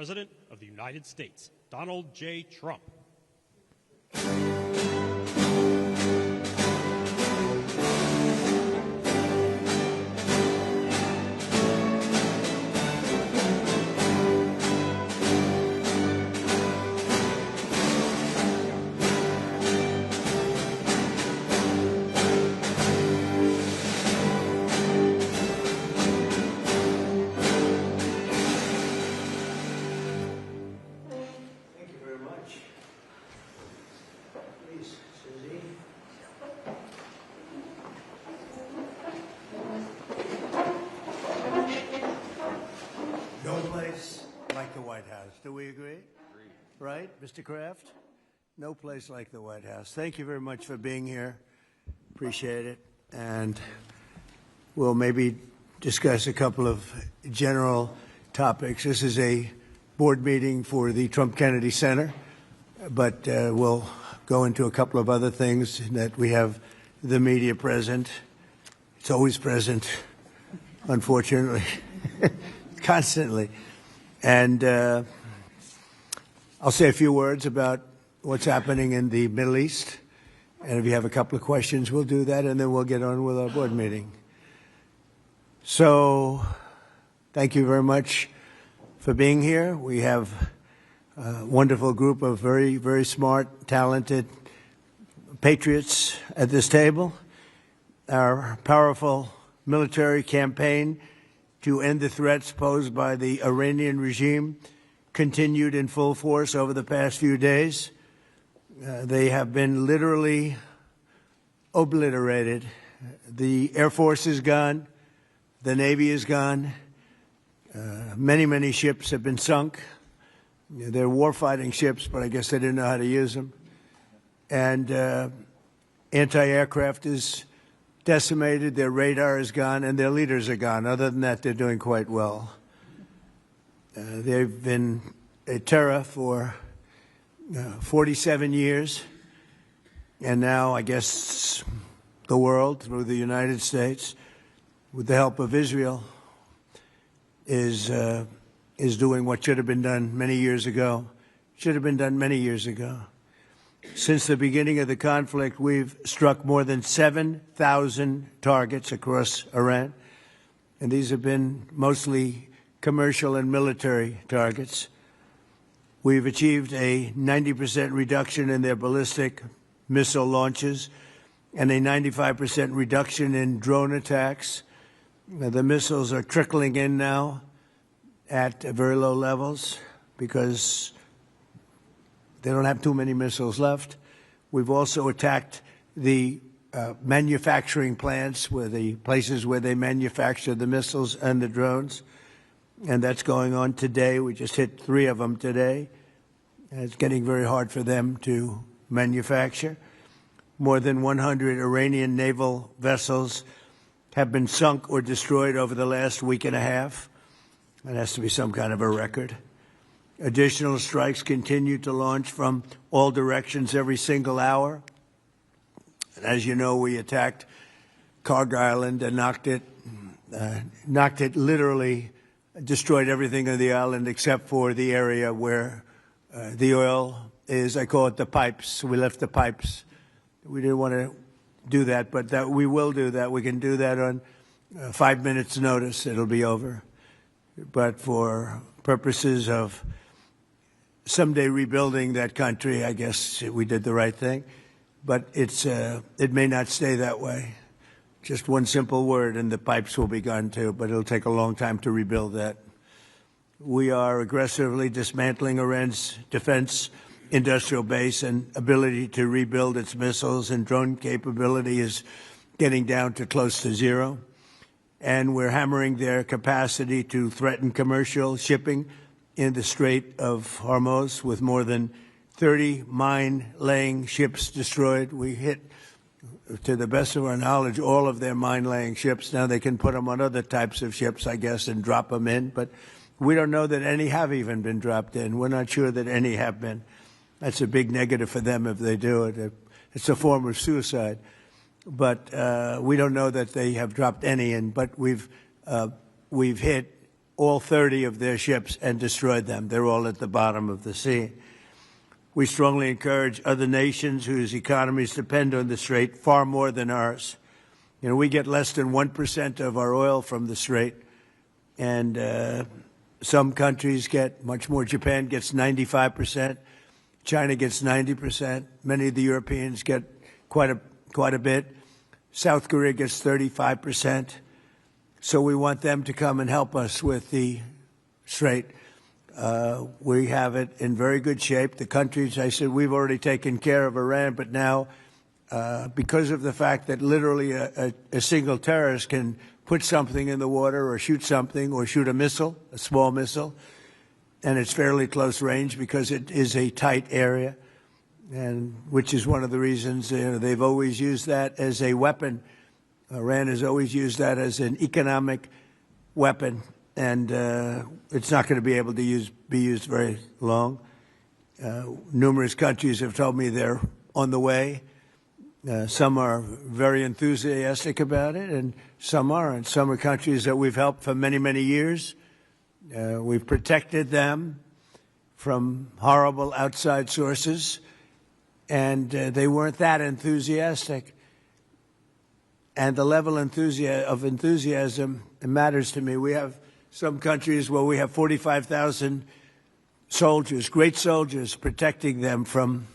President of the United States, Donald J. Trump. Do we agree? Right, Mr. Kraft? No place like the White House. Thank you very much for being here. Appreciate it. And we'll maybe discuss a couple of general topics. This is a board meeting for the Trump Kennedy Center, but we'll go into a couple of other things that we have the media present. It's always present, unfortunately, constantly. And I'll say a few words about what's happening in the Middle East. And if you have a couple of questions, we'll do that, and then we'll get on with our board meeting. So thank you very much for being here. We have a wonderful group of very, very smart, talented patriots at this table. Our powerful military campaign to end the threats posed by the Iranian regime continued in full force over the past few days. They have been literally obliterated. The Air Force is gone. The Navy is gone. Many, many ships have been sunk. They're warfighting ships, but I guess they didn't know how to use them. And anti-aircraft is decimated. Their radar is gone, and their leaders are gone. Other than that, they're doing quite well. They've been a terror for 47 years, and now I guess the world, through the United States, with the help of Israel, is doing what should have been done many years ago. Should have been done many years ago. Since the beginning of the conflict, we've struck more than 7,000 targets across Iran, and these have been mostly commercial and military targets. We've achieved a 90% reduction in their ballistic missile launches and a 95% reduction in drone attacks. The missiles are trickling in now at very low levels because they don't have too many missiles left. We've also attacked the manufacturing plants, the places where they manufacture the missiles and the drones. And that's going on today. We just hit 3 of them today. And it's getting very hard for them to manufacture. More than 100 Iranian naval vessels have been sunk or destroyed over the last week and a half. That has to be some kind of a record. Additional strikes continue to launch from all directions every single hour. And as you know, we attacked Karg Island and knocked it literally, destroyed everything on the island except for the area where the oil is. I call it the pipes. We left the pipes. We didn't want to do that, but we will do that. We can do that on 5 minutes' notice. It'll be over. But for purposes of someday rebuilding that country, I guess we did the right thing. But it may not stay that way. Just one simple word, and the pipes will be gone too, but it'll take a long time to rebuild that. We are aggressively dismantling Iran's defense industrial base, and ability to rebuild its missiles and drone capability is getting down to close to zero. And we're hammering their capacity to threaten commercial shipping in the Strait of Hormuz, with more than 30 mine-laying ships destroyed. We hit, to the best of our knowledge, all of their mine-laying ships. Now they can put them on other types of ships, I guess, and drop them in. But we don't know that any have even been dropped in. We're not sure that any have been. That's a big negative for them if they do it. It's a form of suicide. But we don't know that they have dropped any in. But we've hit all 30 of their ships and destroyed them. They're all at the bottom of the sea. We strongly encourage other nations whose economies depend on the Strait far more than ours. You know, we get less than 1% of our oil from the Strait, and some countries get much more. Japan gets 95%. China gets 90%. Many of the Europeans get quite a bit. South Korea gets 35%. So we want them to come and help us with the Strait. We have it in very good shape. The countries, I said, we've already taken care of Iran, but now, because of the fact that literally a single terrorist can put something in the water or shoot something or shoot a missile, a small missile, and it's fairly close range because it is a tight area, and which is one of the reasons they've always used that as a weapon. Iran has always used that as an economic weapon, and it's not going to be able to be used very long. Numerous countries have told me they're on the way. Some are very enthusiastic about it, and some aren't. Some are countries that we've helped for many, many years. We've protected them from horrible outside sources, and they weren't that enthusiastic. And the level of enthusiasm matters to me. We have some countries where we have 45,000 soldiers, great soldiers, protecting them from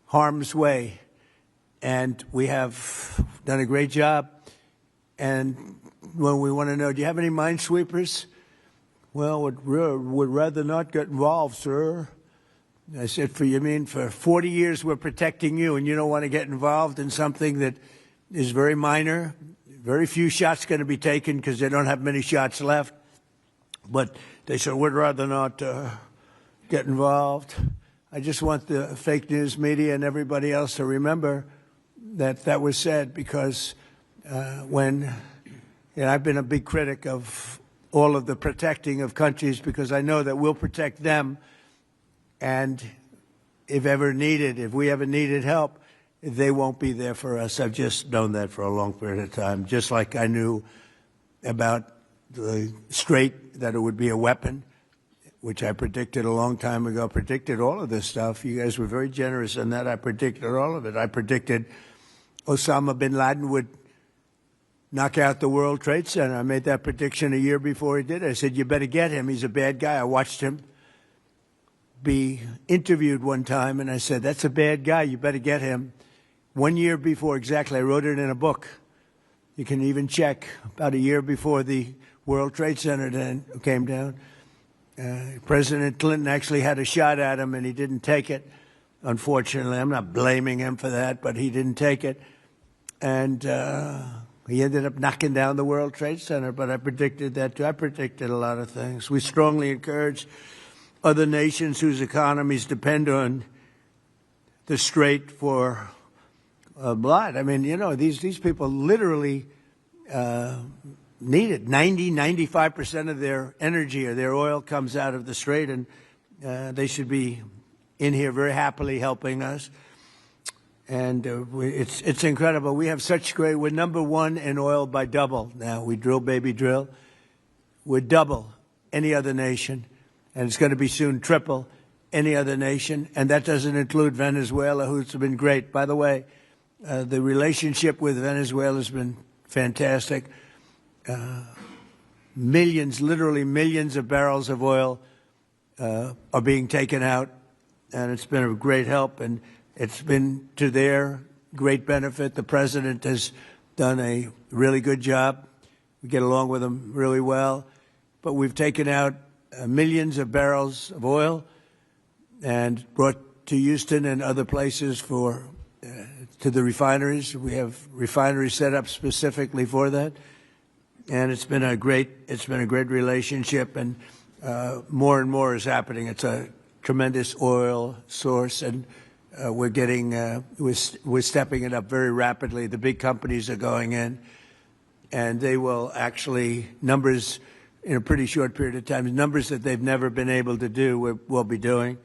harm's way. And we have done a great job. And when we want to know, do you have any minesweepers? Well, would rather not get involved, sir. I said, for 40 years we're protecting you, and you don't want to get involved in something that is very minor. Very few shots going to be taken because they don't have many shots left. But they said, we'd rather not get involved. I just want the fake news media and everybody else to remember that that was said, because I've been a big critic of all of the protecting of countries, because I know that we'll protect them, and if we ever needed help, they won't be there for us. I've just known that for a long period of time, just like I knew about the Strait, that it would be a weapon, which I predicted a long time ago. Predicted all of this stuff. You guys were very generous in that. I predicted all of it. I predicted Osama bin Laden would knock out the World Trade Center. I made that prediction a year before he did it. I said, you better get him. He's a bad guy. I watched him be interviewed one time, and I said, that's a bad guy. You better get him. 1 year before, exactly. I wrote it in a book. You can even check. About a year before the World Trade Center came down, President Clinton actually had a shot at him, and he didn't take it. Unfortunately, I'm not blaming him for that, but he didn't take it. And he ended up knocking down the World Trade Center, but I predicted that too. I predicted a lot of things. We strongly encourage other nations whose economies depend on the Strait for blood. I mean, these people literally need it. 95% of their energy or their oil comes out of the Strait, and they should be in here very happily helping us. And it's incredible. We have such we're number one in oil by double now. We drill, baby, drill. We're double any other nation, and it's going to be soon triple any other nation. And that doesn't include Venezuela, who's been great. By the way, the relationship with Venezuela has been fantastic. Literally millions of barrels of oil are being taken out, and it's been a great help, and it's been to their great benefit. The president has done a really good job. We get along with him really well. But we've taken out millions of barrels of oil and brought to Houston and other places to the refineries. We have refineries set up specifically for that. And it's been a great relationship, and more and more is happening. It's a tremendous oil source, and we're stepping it up very rapidly. The big companies are going in, and they will actually numbers in a pretty short period of time. Numbers that they've never been able to do, we'll be doing.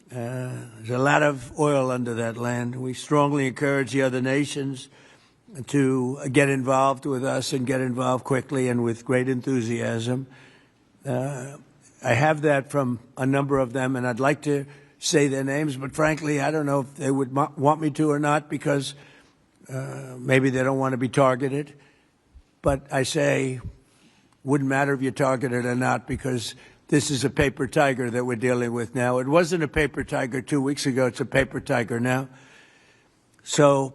There's a lot of oil under that land. We strongly encourage the other nations to get involved with us and get involved quickly and with great enthusiasm. I have that from a number of them, and I'd like to say their names, but frankly, I don't know if they would want me to or not, because maybe they don't want to be targeted. But I say, wouldn't matter if you're targeted or not, because this is a paper tiger that we're dealing with now. It wasn't a paper tiger 2 weeks ago. It's a paper tiger now. So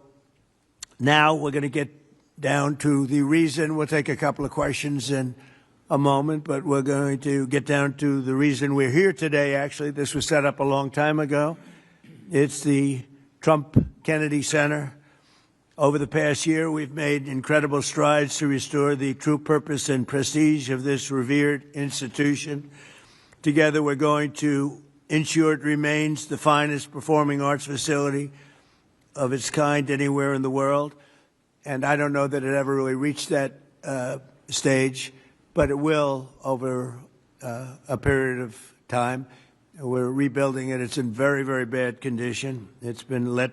now we're going to get down to the reason. We'll take a couple of questions in a moment, but we're going to get down to the reason we're here today. Actually, this was set up a long time ago. It's the Trump Kennedy Center. Over the past year, we've made incredible strides to restore the true purpose and prestige of this revered institution. Together, we're going to ensure it remains the finest performing arts facility of its kind anywhere in the world. And I don't know that it ever really reached that stage, but it will over a period of time. We're rebuilding it. It's in very, very bad condition. It's been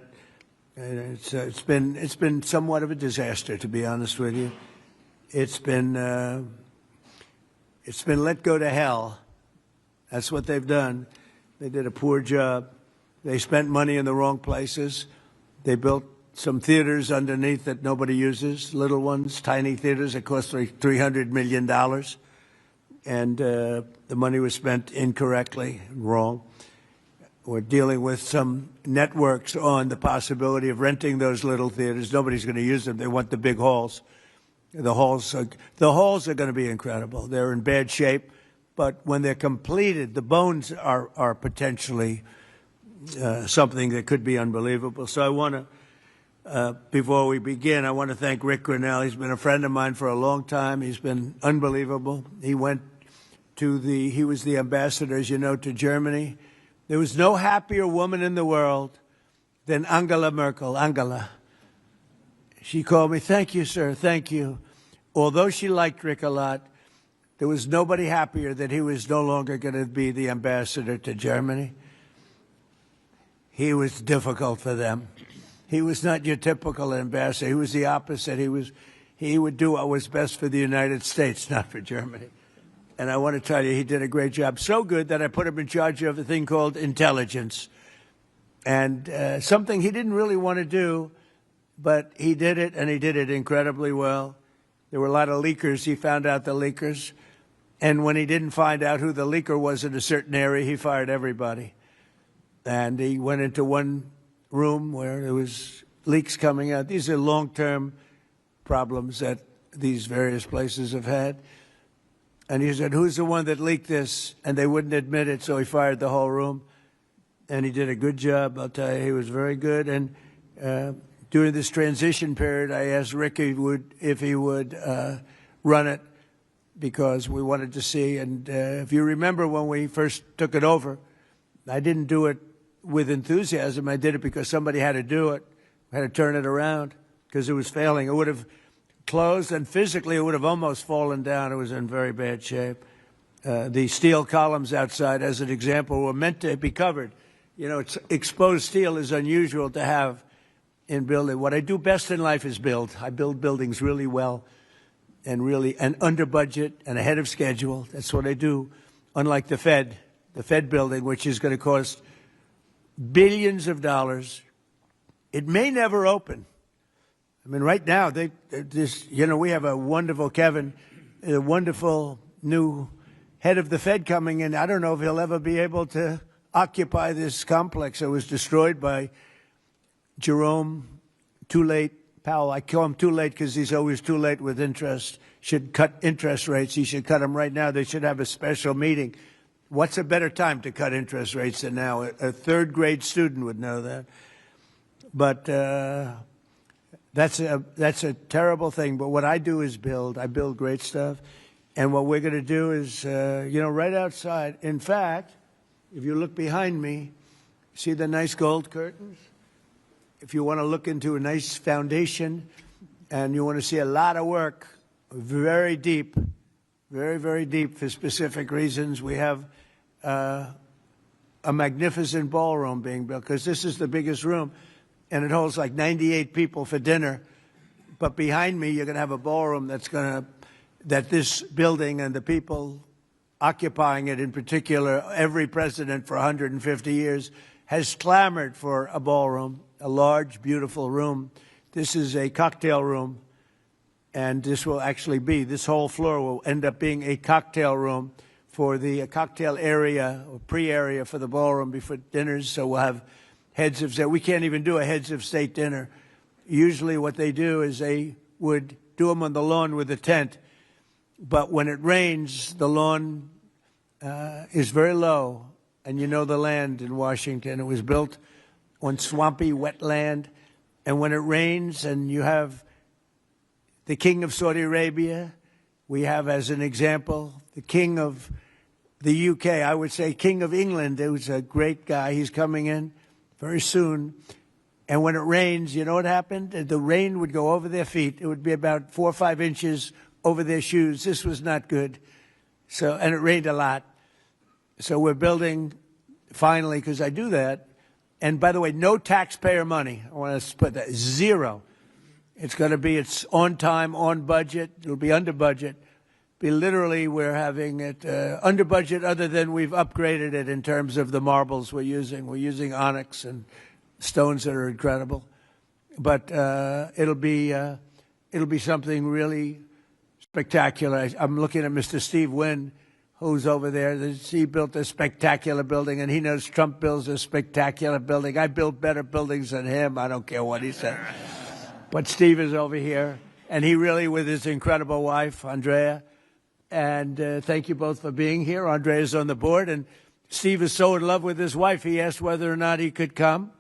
it's been somewhat of a disaster, to be honest with you. It's been let go to hell. That's what they've done. They did a poor job. They spent money in the wrong places. They built some theaters underneath that nobody uses, little ones, tiny theaters that cost like $300 million. And the money was spent incorrectly, wrong. We're dealing with some networks on the possibility of renting those little theaters. Nobody's going to use them. They want the big halls. The halls are going to be incredible. They're in bad shape, but when they're completed, the bones are potentially something that could be unbelievable. So I want to, before we begin, I want to thank Rick Grinnell. He's been a friend of mine for a long time. He's been unbelievable. He was the ambassador, as you know, to Germany. There was no happier woman in the world than Angela Merkel. Angela. She called me, "Thank you, sir, thank you." Although she liked Rick a lot, there was nobody happier that he was no longer going to be the ambassador to Germany. He was difficult for them. He was not your typical ambassador. He was the opposite. He would do what was best for the United States, not for Germany. And I want to tell you, he did a great job. So good that I put him in charge of a thing called intelligence. And something he didn't really want to do, but he did it, and he did it incredibly well. There were a lot of leakers. He found out the leakers. And when he didn't find out who the leaker was in a certain area, he fired everybody. And he went into one room where there was leaks coming out. These are long-term problems that these various places have had. And he said, "Who's the one that leaked this?" And they wouldn't admit it, so he fired the whole room. And he did a good job. I'll tell you, he was very good. And during this transition period, I asked Rick if he would run it, because we wanted to see. And if you remember when we first took it over, I didn't do it with enthusiasm. I did it because somebody had to do it. I had to turn it around because it was failing. It would have closed, and physically it would have almost fallen down. It was in very bad shape. The steel columns outside, as an example, were meant to be covered. You know, exposed steel is unusual to have in building. What I do best in life is build. I build buildings really well and under budget and ahead of schedule. That's what I do, unlike the Fed building, which is going to cost billions of dollars. It may never open. I mean, right now, we have a wonderful Kevin, a wonderful new head of the Fed coming in. I don't know if he'll ever be able to occupy this complex that was destroyed by Jerome Too Late Powell. I call him too late because he's always too late with interest. Should cut interest rates. He should cut them right now. They should have a special meeting. What's a better time to cut interest rates than now? A third-grade student would know that. But that's a terrible thing. But what I do is build. I build great stuff. And what we're going to do is, right outside. In fact, if you look behind me, see the nice gold curtains? If you want to look into a nice foundation and you want to see a lot of work, very deep, very, very deep for specific reasons, we have a magnificent ballroom being built, because this is the biggest room, and it holds like 98 people for dinner. But behind me, you're going to have a ballroom that this building and the people occupying it, in particular, every president for 150 years, has clamored for a ballroom, a large, beautiful room. This is a cocktail room, and this whole floor will end up being a cocktail room for the cocktail area, or pre-area for the ballroom before dinners. So we'll have heads of state. We can't even do a heads of state dinner. Usually what they do is they would do them on the lawn with a tent. But when it rains, the lawn is very low. And you know the land in Washington. It was built on swampy, wet land. And when it rains and you have the king of Saudi Arabia, we have, as an example, the king of the UK, I would say King of England, who's a great guy. He's coming in very soon. And when it rains, you know what happened? The rain would go over their feet. It would be about 4 or 5 inches over their shoes. This was not good. So, and it rained a lot. So we're building, finally, because I do that. And by the way, no taxpayer money. I want to put that, zero. It's going to be, it's on time, on budget. It'll be under budget. Be literally, we're having it under budget other than we've upgraded it in terms of the marbles we're using. We're using onyx and stones that are incredible. But it'll be something really spectacular. I'm looking at Mr. Steve Wynn, who's over there. He built a spectacular building, and he knows Trump builds a spectacular building. I built better buildings than him. I don't care what he said. But Steve is over here, and he really, with his incredible wife, Andrea, and thank you both for being here. Andrea's on the board, and Steve is so in love with his wife, he asked whether or not he could come.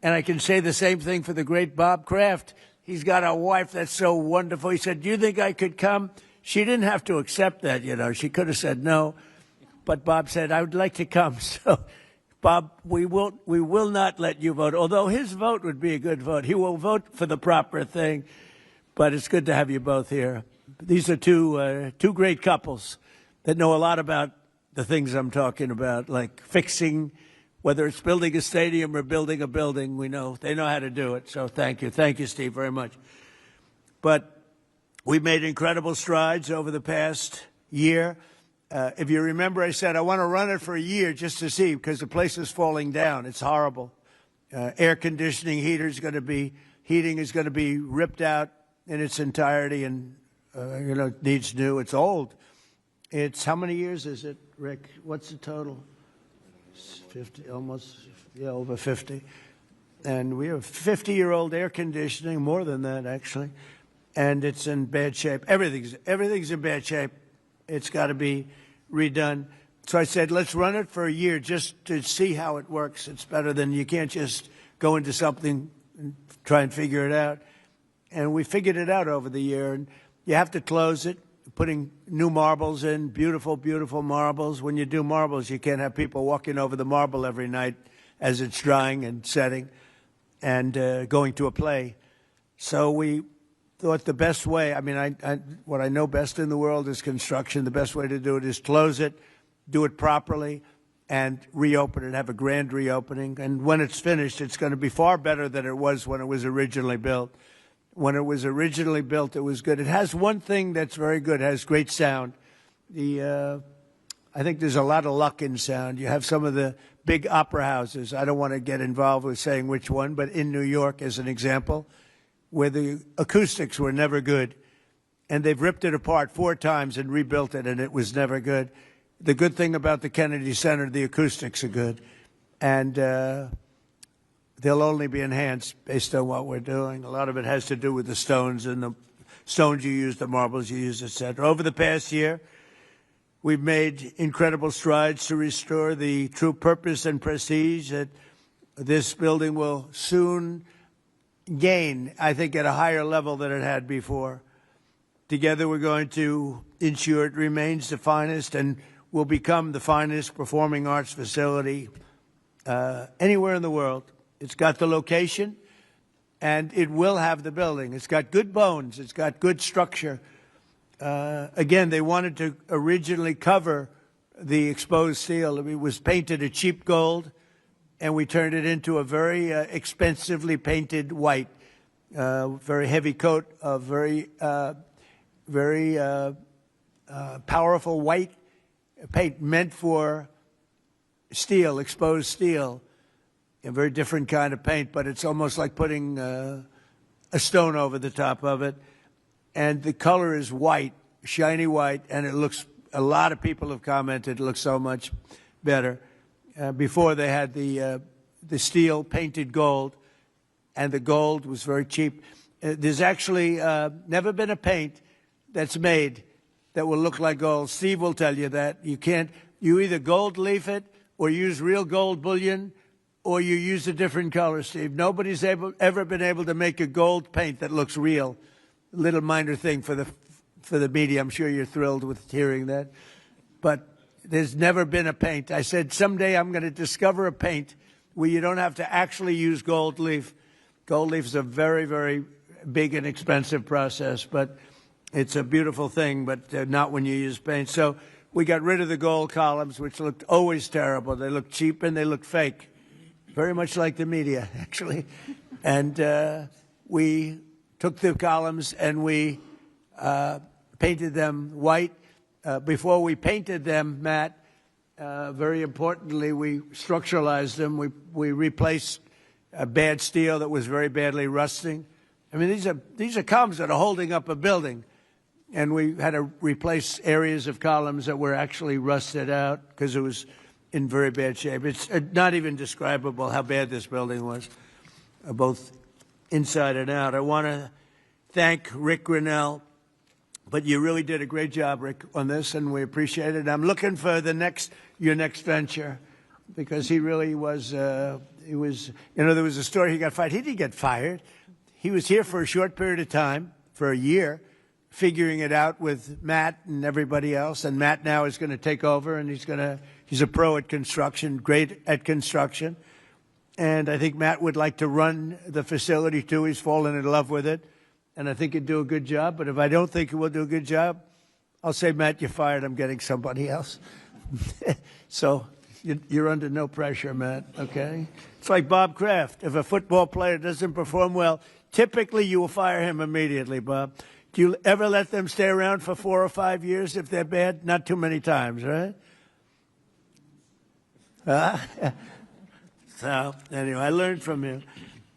And I can say the same thing for the great Bob Kraft. He's got a wife that's so wonderful. He said, do you think I could come? She didn't have to accept that, you know. She could have said no. But Bob said, I would like to come. So, Bob, we will not let you vote, although his vote would be a good vote. He will vote for the proper thing. But it's good to have you both here. These are two great couples that know a lot about the things I'm talking about, like fixing, whether it's building a stadium or building a building. We know they know how to do it. So thank you, Steve, very much. But we've made incredible strides over the past year. If you remember, I said I want to run it for a year just to see, because the place is falling down. It's horrible. Air conditioning, heating is going to be ripped out in its entirety, and it needs new. It's old. It's, how many years is it, Rick? What's the total? 50, almost, yeah, over 50. And we have 50-year-old air conditioning, more than that, actually. And it's in bad shape. Everything's in bad shape. It's got to be redone. So I said, let's run it for a year just to see how it works. It's better than, you can't just go into something and try and figure it out. And we figured it out over the year. And you have to close it, putting new marbles in, beautiful, beautiful marbles. When you do marbles, you can't have people walking over the marble every night as it's drying and setting and going to a play. So we thought the best way, what I know best in the world is construction. The best way to do it is close it, do it properly, and reopen it, have a grand reopening. And when it's finished, it's going to be far better than it was when it was originally built. When it was originally built, it was good. It has one thing that's very good. It has great sound. I think there's a lot of luck in sound. You have some of the big opera houses. I don't want to get involved with saying which one, but in New York, as an example, where the acoustics were never good, and they've ripped it apart 4 times and rebuilt it, and it was never good. The good thing about the Kennedy Center, the acoustics are good, and they'll only be enhanced based on what we're doing. A lot of it has to do with the stones and the stones you use, the marbles you use, etc. Over the past year, we've made incredible strides to restore the true purpose and prestige that this building will soon gain, I think, at a higher level than it had before. Together, we're going to ensure it remains the finest and will become the finest performing arts facility anywhere in the world. It's got the location, and it will have the building. It's got good bones. It's got good structure. Again, they wanted to originally cover the exposed steel. It was painted a cheap gold, and we turned it into a very expensively painted white, very heavy coat of very powerful white paint meant for steel, exposed steel. A very different kind of paint, but it's almost like putting a stone over the top of it. And the color is white, shiny white, and it looks, a lot of people have commented, it looks so much better. Before they had the steel painted gold, and the gold was very cheap. There's actually never been a paint that's made that will look like gold. Steve will tell you that. You either gold leaf it or use real gold bullion, or you use a different color, Steve. Nobody's ever been able to make a gold paint that looks real. Little minor thing for the media. I'm sure you're thrilled with hearing that. But there's never been a paint. I said, someday I'm going to discover a paint where you don't have to actually use gold leaf. Gold leaf is a very, very big and expensive process, but it's a beautiful thing, but not when you use paint. So we got rid of the gold columns, which looked always terrible. They looked cheap and they looked fake, very much like the media, actually. And we took the columns and we painted them white. Before we painted them, Matt, very importantly, we structuralized them. We replaced bad steel that was very badly rusting. I mean, these are columns that are holding up a building. And we had to replace areas of columns that were actually rusted out because it was in very bad shape. It's not even describable how bad this building was, both inside and out. I want to thank Rick Grinnell, but you really did a great job, Rick, on this, and we appreciate it. I'm looking for your next venture, because he really was, there was a story he got fired. He didn't get fired. He was here for a short period of time, for a year, figuring it out with Matt and everybody else. And Matt now is going to take over, and he's a pro at construction, great at construction. And I think Matt would like to run the facility too. He's fallen in love with it. And I think he'd do a good job. But if I don't think he will do a good job, I'll say, Matt, you're fired. I'm getting somebody else. So you're under no pressure, Matt, okay? It's like Bob Kraft. If a football player doesn't perform well, typically you will fire him immediately, Bob. Do you ever let them stay around for 4 or 5 years if they're bad? Not too many times, right? So, anyway, I learned from you.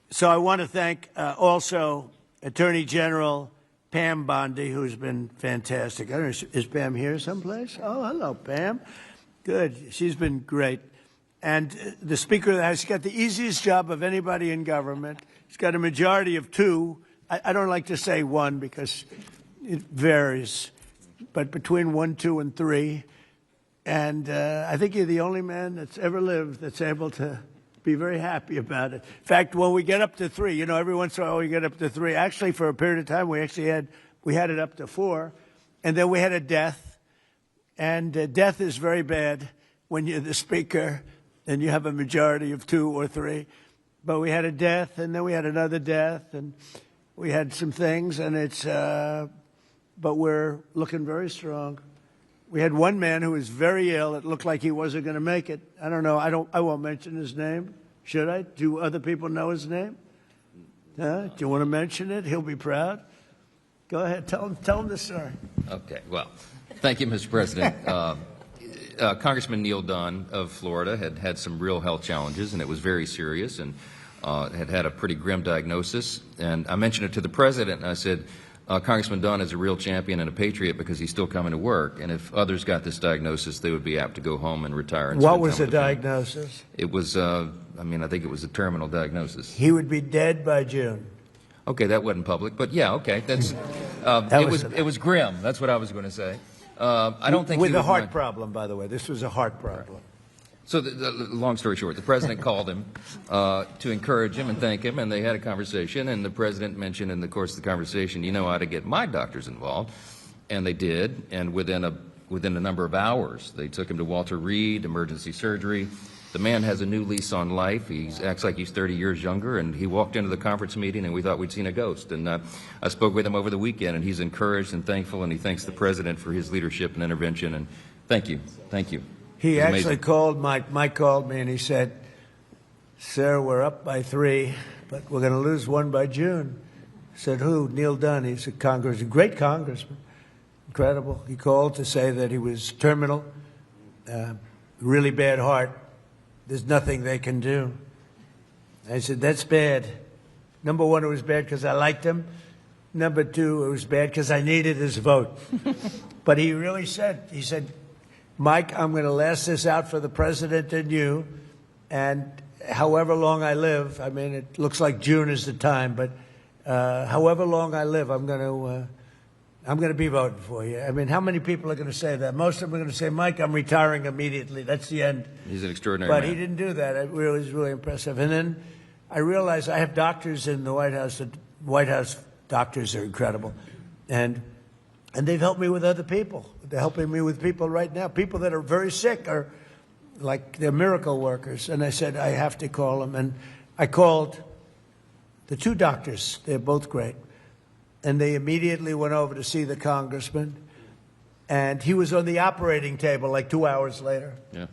So I want to thank also Attorney General Pam Bondi, who's been fantastic. I don't know, is Pam here someplace? Oh, hello, Pam. Good. She's been great. And the Speaker of the House, he's got the easiest job of anybody in government. He's got a majority of 2. I don't like to say 1 because it varies, but between 1, 2, and 3. And I think you're the only man that's ever lived that's able to be very happy about it. In fact, when we get up to 3, every once in a while we get up to 3. Actually, for a period of time, we had it up to 4, and then we had a death. And death is very bad when you're the Speaker and you have a majority of 2 or 3. But we had a death, and then we had another death, and we had some things, and but we're looking very strong. We had one man who was very ill. It looked like he wasn't going to make it. I don't know. I won't mention his name. Should I? Do other people know his name? Do you want to mention it? He'll be proud. Go ahead. Tell him the story. Okay. Well, thank you, Mr. President. Congressman Neil Dunn of Florida had some real health challenges, and it was very serious, and had a pretty grim diagnosis. And I mentioned it to the President, and I said, Congressman Dunn is a real champion and a patriot because he's still coming to work. And if others got this diagnosis, they would be apt to go home and retire. And what was the diagnosis? It was, I think it was a terminal diagnosis. He would be dead by June. Okay, that wasn't public, but yeah, okay. That's it was grim. That's what I was going to say. I don't think with a heart problem, by the way. This was a heart problem. So, the long story short, the President called him to encourage him and thank him, and they had a conversation, and the President mentioned in the course of the conversation, you ought to get my doctors involved, and they did, and within a number of hours, they took him to Walter Reed, emergency surgery. The man has a new lease on life. He acts like he's 30 years younger, and he walked into the conference meeting, and we thought we'd seen a ghost. And I spoke with him over the weekend, and he's encouraged and thankful, and he thanks the President for his leadership and intervention, and thank you. Thank you. He actually called Mike. Mike called me and he said, "Sir, we're up by 3, but we're going to lose 1 by June." I said, "Who?" Neil Dunn. He's a great congressman, incredible. He called to say that he was terminal, really bad heart. There's nothing they can do. I said, "That's bad." Number 1, it was bad because I liked him. Number 2, it was bad because I needed his vote. But he really said, "Mike, I'm going to last this out for the President and you, and however long I live," I mean, it looks like June is the time, but however long I live, I'm going to be voting for you. I mean, how many people are going to say that? Most of them are going to say, "Mike, I'm retiring immediately. That's the end." He's an extraordinary man. But he didn't do that. It was really impressive. And then I realized I have doctors in the White House. The White House doctors are incredible. And And they've helped me with other people. They're helping me with people right now, people that are very sick or like they're miracle workers. And I said, I have to call them. And I called the two doctors. They're both great. And they immediately went over to see the congressman. And he was on the operating table like 2 hours later. Yeah.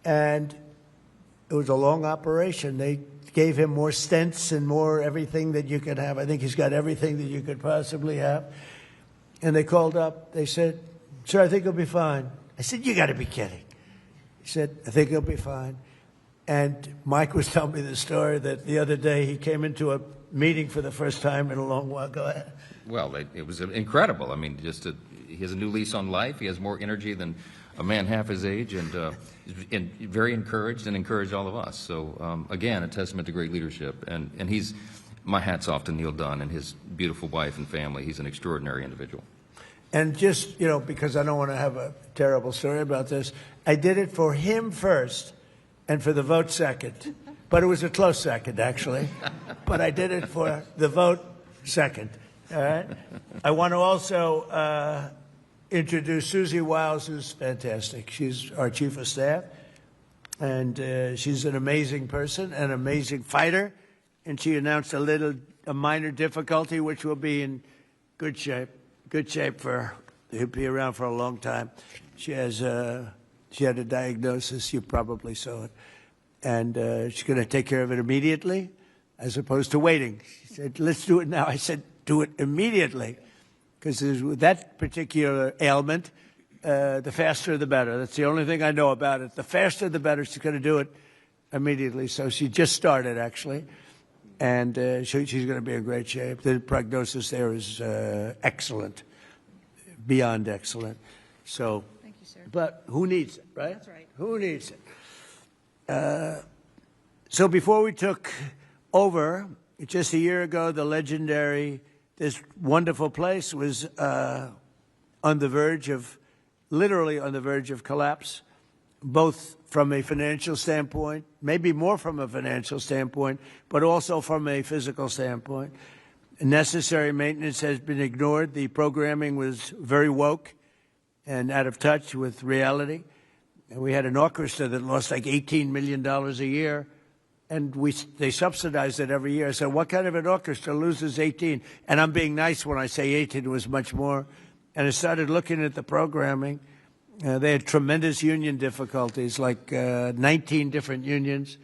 And it was a long operation. They gave him more stents and more everything that you could have. I think he's got everything that you could possibly have. And they called up. They said, sir, I think he'll be fine. I said, you got to be kidding. He said, I think he'll be fine. And Mike was telling me the story that the other day he came into a meeting for the first time in a long while. Go ahead. Well, it was incredible. I mean, he has a new lease on life. He has more energy than a man half his age, and very encouraged and encouraged all of us. So, again, a testament to great leadership. And he's, my hat's off to Neil Dunn and his beautiful wife and family. He's an extraordinary individual. And just, you know, because I don't want to have a terrible story about this, I did it for him first and for the vote second. But it was a close second, actually. But I did it for the vote second. All right? I want to also introduce Susie Wiles, who's fantastic. She's our chief of staff. And she's an amazing person, an amazing fighter. And she announced a minor difficulty, which will be in good shape. Good shape for, he'll be around for a long time. She had a diagnosis, you probably saw it. And she's going to take care of it immediately as opposed to waiting. She said, let's do it now. I said, do it immediately. Because with that particular ailment, the faster the better. That's the only thing I know about it. The faster the better. She's going to do it immediately. So she just started, actually. And she's going to be in great shape. The prognosis there is excellent, beyond excellent. So, thank you, sir. But who needs it, right? That's right. Who needs it? So before we took over, just a year ago, the legendary, this wonderful place was on the verge of, literally on the verge of collapse, both from a financial standpoint, maybe more from a financial standpoint, but also from a physical standpoint. Necessary maintenance has been ignored. The programming was very woke and out of touch with reality. And we had an orchestra that lost like $18 million a year, and they subsidized it every year. So what kind of an orchestra loses 18? And I'm being nice when I say 18, it was much more. And I started looking at the programming. They had tremendous union difficulties, like 19 different unions,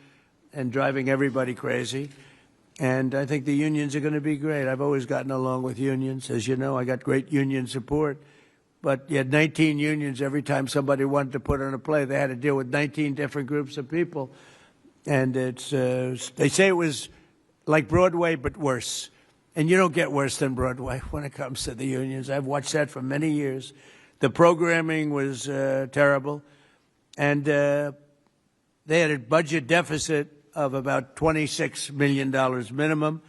and driving everybody crazy. And I think the unions are going to be great. I've always gotten along with unions. As you know, I got great union support. But you had 19 unions. Every time somebody wanted to put on a play, they had to deal with 19 different groups of people. And it's they say it was like Broadway, but worse. And you don't get worse than Broadway when it comes to the unions. I've watched that for many years. The programming was terrible, and they had a budget deficit of about $26 million minimum,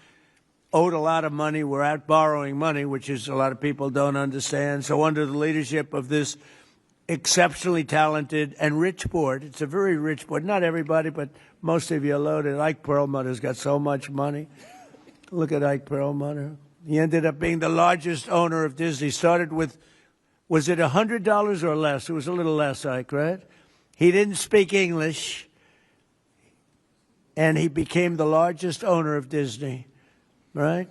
owed a lot of money, were out borrowing money, which is a lot of people don't understand. So under the leadership of this exceptionally talented and rich board, it's a very rich board, not everybody, but most of you are loaded. Ike Perlmutter's got so much money. Look at Ike Perlmutter. He ended up being the largest owner of Disney. Started with, was it $100 or less? It was a little less, Ike, right? He didn't speak English, and he became the largest owner of Disney, right?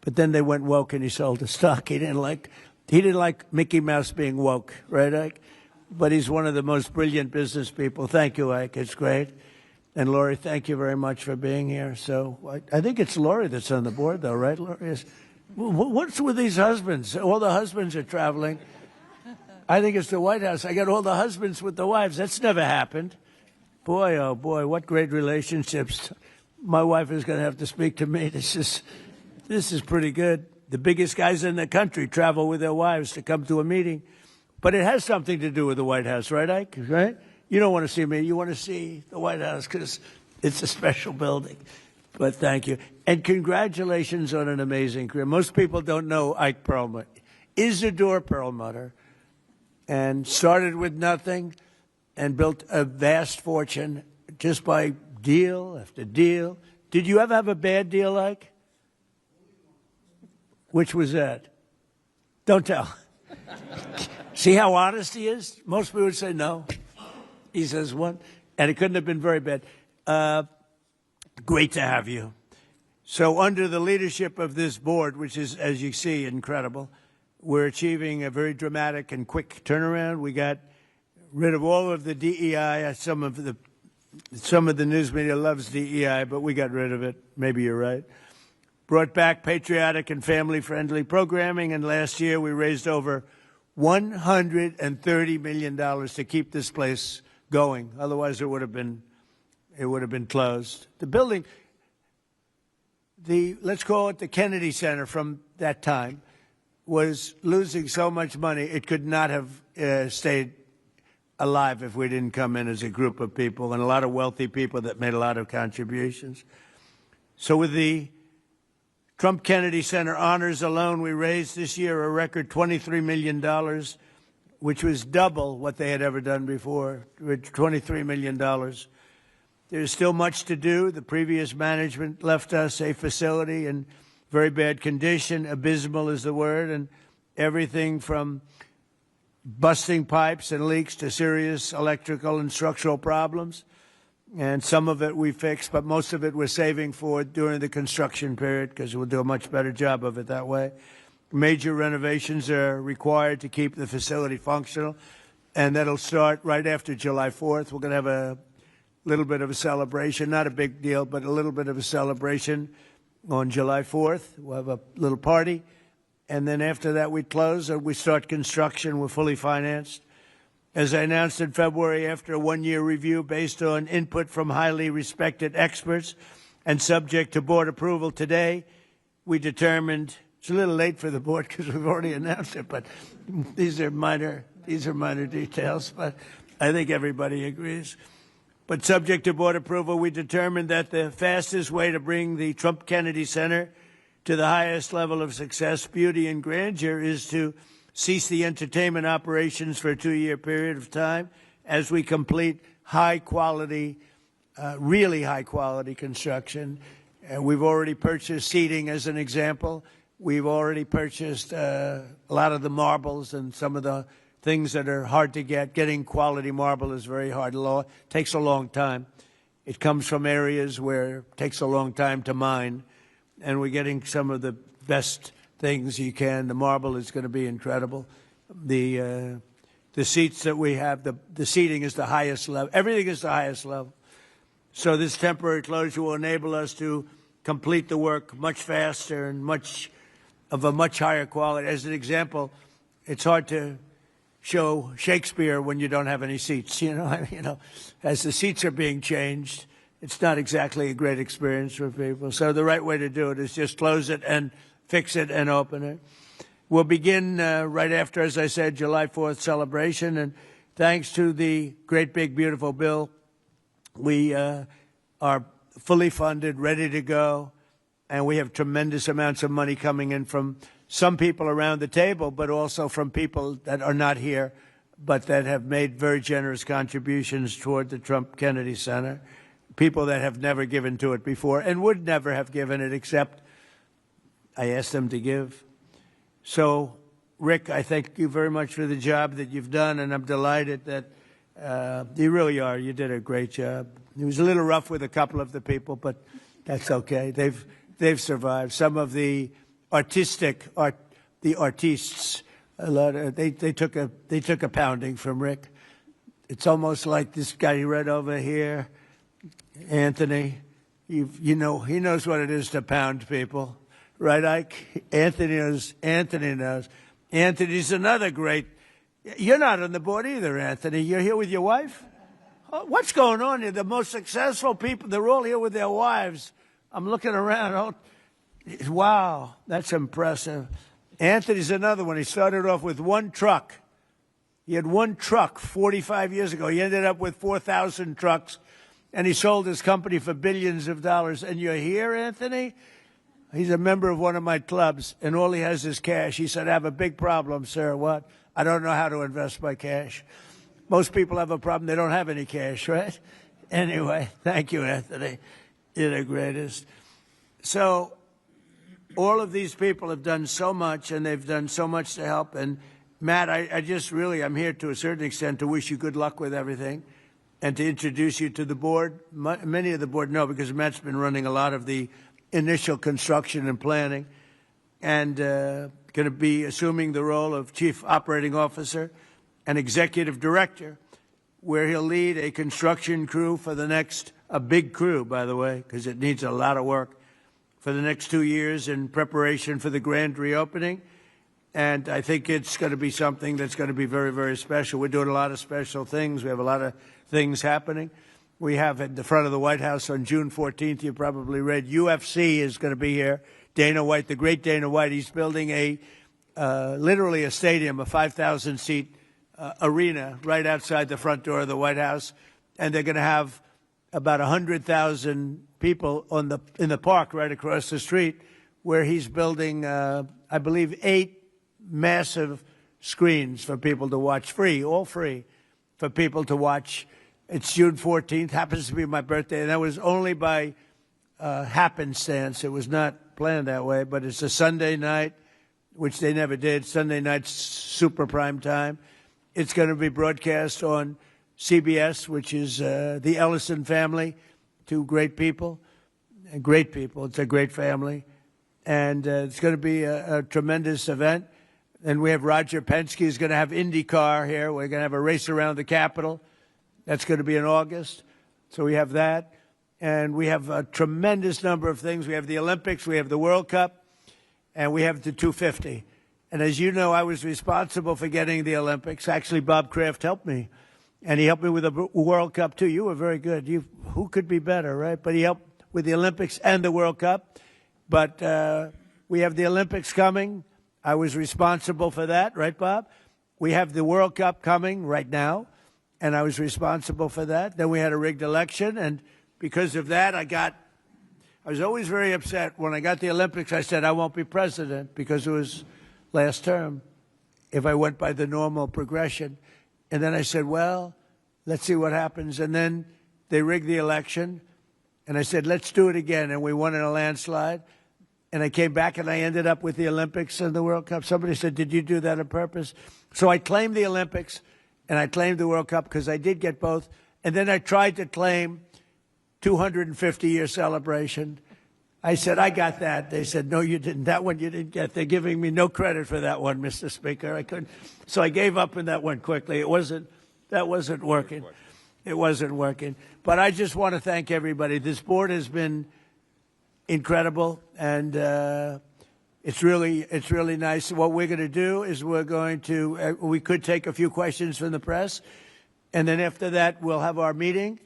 But then they went woke, and he sold the stock. He didn't like Mickey Mouse being woke, right, Ike? But he's one of the most brilliant business people. Thank you, Ike. It's great. And Lori, thank you very much for being here. So I think it's Lori that's on the board, though, right, Lori? What's with these husbands? All the husbands are traveling. I think it's the White House. I got all the husbands with the wives. That's never happened. Boy, oh, boy, what great relationships. My wife is going to have to speak to me. This is pretty good. The biggest guys in the country travel with their wives to come to a meeting. But it has something to do with the White House, right, Ike? Right? You don't want to see me. You want to see the White House because it's a special building. But thank you. And congratulations on an amazing career. Most people don't know Ike Perlmutter. Isidore Perlmutter. And started with nothing and built a vast fortune just by deal after deal. Did you ever have a bad deal, Ike? Which was that? Don't tell. See how honest he is? Most people would say no. He says one, and it couldn't have been very bad. Great to have you. So under the leadership of this board, which is, as you see, incredible, we're achieving a very dramatic and quick turnaround. We got rid of all of the DEI. Some of the news media loves DEI, but we got rid of it. Maybe you're right. Brought back patriotic and family-friendly programming, and last year we raised over $130 million to keep this place going. Otherwise, it would have been closed. The building, let's call it the Kennedy Center from that time, was losing so much money it could not have stayed alive if we didn't come in as a group of people and a lot of wealthy people that made a lot of contributions. So with the Trump Kennedy Center honors alone, we raised this year a record $23 million, which was double what they had ever done before, $23 million. There's still much to do. The previous management left us a facility in very bad condition. Abysmal is the word, and everything from busting pipes and leaks to serious electrical and structural problems. And some of it we fixed, but most of it we're saving for during the construction period because we'll do a much better job of it that way. Major renovations are required to keep the facility functional, and that'll start right after July 4th. We're going to have a little bit of a celebration, not a big deal, but a little bit of a celebration on July 4th. We'll have a little party, and then after that we close or we start construction. We're fully financed. As I announced in February, after a one-year review based on input from highly respected experts and subject to board approval today, we determined, it's a little late for the board because we've already announced it, but these are minor details, but I think everybody agrees. But subject to board approval, we determined that the fastest way to bring the Trump Kennedy Center to the highest level of success, beauty, and grandeur is to cease the entertainment operations for a 2-year period of time as we complete high-quality, really high-quality construction. We've already purchased seating, as an example. We've already purchased a lot of the marbles and some of the things that are hard to get. Getting quality marble is very hard. It takes a long time. It comes from areas where it takes a long time to mine, and we're getting some of the best things you can. The marble is going to be incredible. The seats that we have, the seating is the highest level. Everything is the highest level. So this temporary closure will enable us to complete the work much faster and much higher quality. As an example, it's hard to show Shakespeare when you don't have any seats. As the seats are being changed, it's not exactly a great experience for people. So the right way to do it is just close it and fix it and open it. We'll begin right after, as I said, July 4th celebration. And thanks to the great, big, beautiful bill, we are fully funded, ready to go. And we have tremendous amounts of money coming in from some people around the table, but also from people that are not here, but that have made very generous contributions toward the Trump Kennedy Center. People that have never given to it before and would never have given it except I asked them to give. So, Rick, I thank you very much for the job that you've done, and I'm delighted that you really are. You did a great job. It was a little rough with a couple of the people, but that's okay. They've survived. Some of the artists, they took a pounding from Rick. It's almost like this guy right over here, Anthony. He knows what it is to pound people. Right, Ike? Anthony knows. Anthony's another great. You're not on the board either, Anthony. You're here with your wife? Oh, what's going on here? The most successful people, they're all here with their wives. I'm looking around. Oh, wow, that's impressive. Anthony's another one. He started off with one truck. He had one truck 45 years ago. He ended up with 4,000 trucks, and he sold his company for billions of dollars. And you're here, Anthony? He's a member of one of my clubs, and all he has is cash. He said, I have a big problem, sir. What? I don't know how to invest my cash. Most people have a problem. They don't have any cash, right? Anyway, thank you, Anthony. You're the greatest. So all of these people have done so much, and they've done so much to help. And Matt, I just really, I'm here to a certain extent to wish you good luck with everything and to introduce you to the board. Many of the board know because Matt's been running a lot of the initial construction and planning and going to be assuming the role of Chief Operating Officer and Executive Director, where he'll lead a construction crew for the next, a big crew, by the way, because it needs a lot of work, for the next 2 years in preparation for the grand reopening. And I think it's going to be something that's going to be very, very special. We're doing a lot of special things. We have a lot of things happening. We have at the front of the White House on June 14th, you probably read, UFC is going to be here. Dana White, the great Dana White, he's building a literally a stadium, a 5,000-seat arena right outside the front door of the White House. And they're going to have about 100,000 people in the park right across the street where he's building, I believe, 8 massive screens for people to watch free, all free, for people to watch. It's June 14th, happens to be my birthday, and that was only by happenstance. It was not planned that way, but it's a Sunday night, which they never did. Sunday night's super prime time. It's going to be broadcast on CBS, which is the Ellison family, 2 great people. Great people. It's a great family. And it's going to be a tremendous event. And we have Roger Penske who's going to have IndyCar here. We're going to have a race around the Capitol. That's going to be in August. So we have that. And we have a tremendous number of things. We have the Olympics, we have the World Cup, and we have the 250. And as you know, I was responsible for getting the Olympics. Actually, Bob Kraft helped me. And he helped me with the World Cup, too. You were very good. Who could be better, right? But he helped with the Olympics and the World Cup. But we have the Olympics coming. I was responsible for that, right, Bob? We have the World Cup coming right now, and I was responsible for that. Then we had a rigged election, and because of that, I was always very upset. When I got the Olympics, I said I won't be president because it was last term if I went by the normal progression. And then I said, well, let's see what happens. And then they rigged the election, and I said, let's do it again, and we won in a landslide. And I came back, and I ended up with the Olympics and the World Cup. Somebody said, did you do that on purpose? So I claimed the Olympics, and I claimed the World Cup because I did get both. And then I tried to claim 250-year celebration. I said, I got that. They said, no, you didn't. That one you didn't get. They're giving me no credit for that one, Mr. Speaker. I couldn't. So I gave up on that one quickly. That wasn't working. It wasn't working. But I just want to thank everybody. This board has been incredible, and it's really nice. What we're going to do is we could take a few questions from the press, and then after that we'll have our meeting,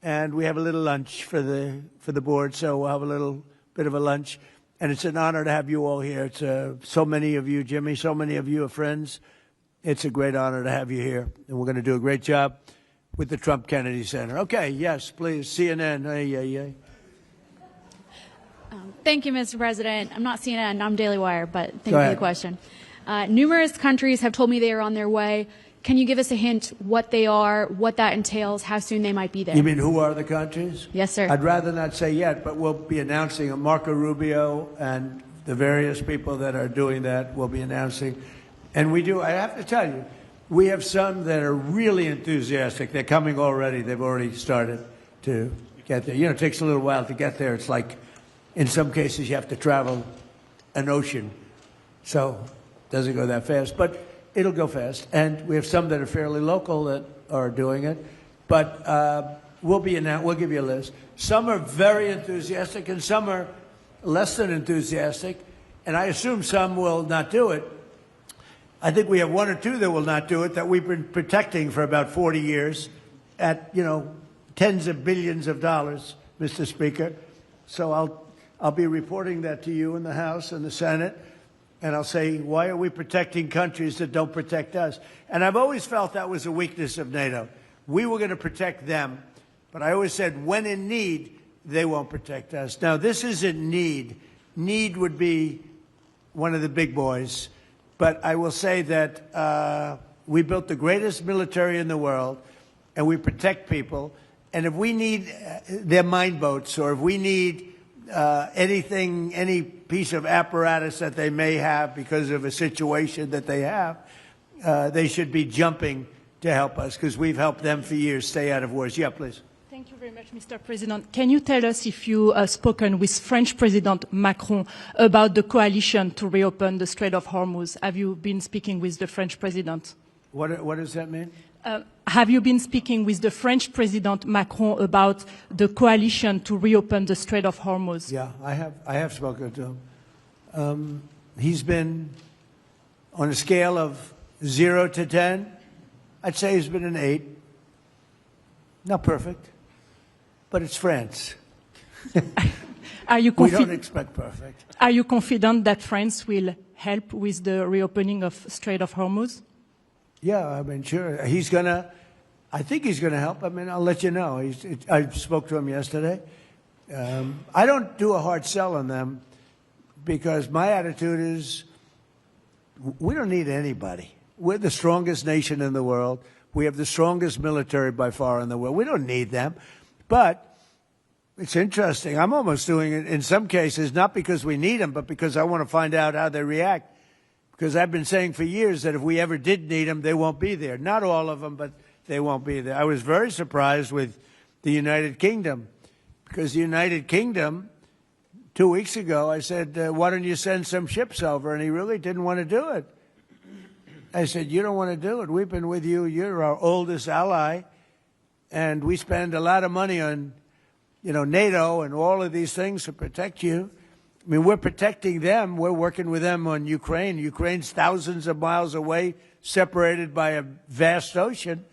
and we have a little lunch for the board. So we'll have a little bit of a lunch, and it's an honor to have you all here. It's so many of you, Jimmy, so many of you are friends. It's a great honor to have you here, and we're going to do a great job with the Trump Kennedy Center. Okay, yes, please, CNN. Hey. Thank you, Mr. President. I'm not CNN, I'm Daily Wire, but thank you for the question. Numerous countries have told me they are on their way. Can you give us a hint what they are, what that entails, how soon they might be there? You mean who are the countries? Yes, sir. I'd rather not say yet, but we'll be announcing Marco Rubio and the various people that are doing that will be announcing. And I have to tell you, we have some that are really enthusiastic. They're coming already. They've already started to get there. You know, it takes a little while to get there. It's like, in some cases, you have to travel an ocean. So it doesn't go that fast, but it'll go fast. And we have some that are fairly local that are doing it. But we'll give you a list. Some are very enthusiastic, and some are less than enthusiastic. And I assume some will not do it. I think we have 1 or 2 that will not do it that we've been protecting for about 40 years at, tens of billions of dollars, Mr. Speaker. So I'll be reporting that to you in the House and the Senate, and I'll say, why are we protecting countries that don't protect us? And I've always felt that was a weakness of NATO. We were going to protect them, but I always said, when in need, they won't protect us. Now, this isn't need. Need would be one of the big boys. But I will say that we built the greatest military in the world, and we protect people. And if we need their mine boats, or if we need any piece of apparatus that they may have because of a situation that they have, they should be jumping to help us because we've helped them for years stay out of wars. Yeah, please. Thank you very much, Mr. President. Can you tell us if you have spoken with French President Macron about the coalition to reopen the Strait of Hormuz? Have you been speaking with the French President? What does that mean? Have you been speaking with the French President Macron about the coalition to reopen the Strait of Hormuz? Yeah, I have spoken to him. He's been on a scale of 0 to 10. I'd say he's been an 8. Not perfect, but it's France. Are you We don't expect perfect. Are you confident that France will help with the reopening of Strait of Hormuz? Yeah, I mean, sure. I think he's going to help. I mean, I'll let you know. I spoke to him yesterday. I don't do a hard sell on them because my attitude is we don't need anybody. We're the strongest nation in the world. We have the strongest military by far in the world. We don't need them. But it's interesting. I'm almost doing it in some cases, not because we need them, but because I want to find out how they react. Because I've been saying for years that if we ever did need them, they won't be there. Not all of them, but they won't be there. I was very surprised with the United Kingdom, because the United Kingdom, 2 weeks ago, I said, why don't you send some ships over? And he really didn't want to do it. I said, you don't want to do it. We've been with you. You're our oldest ally. And we spend a lot of money on, NATO and all of these things to protect you. I mean, we're protecting them. We're working with them on Ukraine. Ukraine's thousands of miles away, separated by a vast ocean.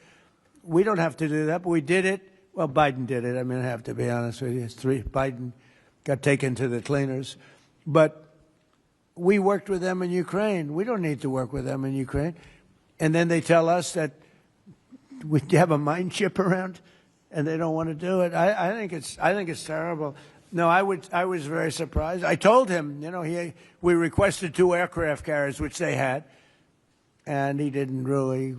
We don't have to do that, but we did it. Well, Biden did it. I mean, I have to be honest with you. Biden got taken to the cleaners. But we worked with them in Ukraine. We don't need to work with them in Ukraine. And then they tell us that we have a mine ship around, and they don't want to do it. I think it's terrible. No, I was very surprised. I told him, we requested 2 aircraft carriers, which they had, and he didn't really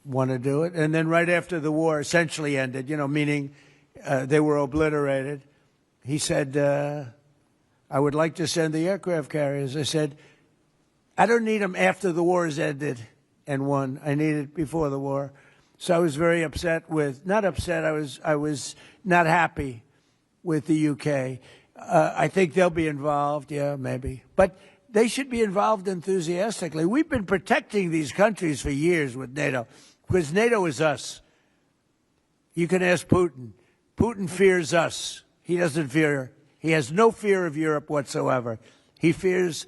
want to do it. And then right after the war essentially ended, meaning they were obliterated, he said, I would like to send the aircraft carriers. I said, I don't need them after the war has ended and won. I need it before the war. So I was very upset not upset, I was not happy with the UK. I think they'll be involved, yeah, maybe. But they should be involved enthusiastically. We've been protecting these countries for years with NATO, because NATO is us. You can ask Putin. Putin fears us. He has no fear of Europe whatsoever. He fears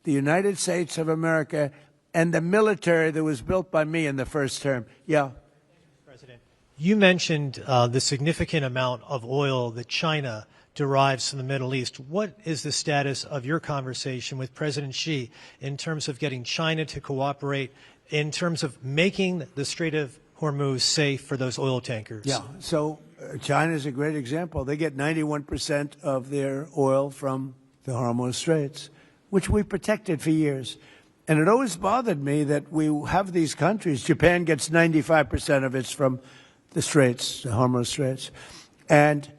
the United States of America and the military that was built by me in the first term. Yeah. President, you mentioned the significant amount of oil that China derives from the Middle East. What is the status of your conversation with President Xi in terms of getting China to cooperate, in terms of making the Strait of Hormuz safe for those oil tankers? Yeah, so China is a great example. They get 91% of their oil from the Hormuz Straits, which we protected for years. And it always bothered me that we have these countries. Japan gets 95% of its from the Straits, the Hormuz Straits. And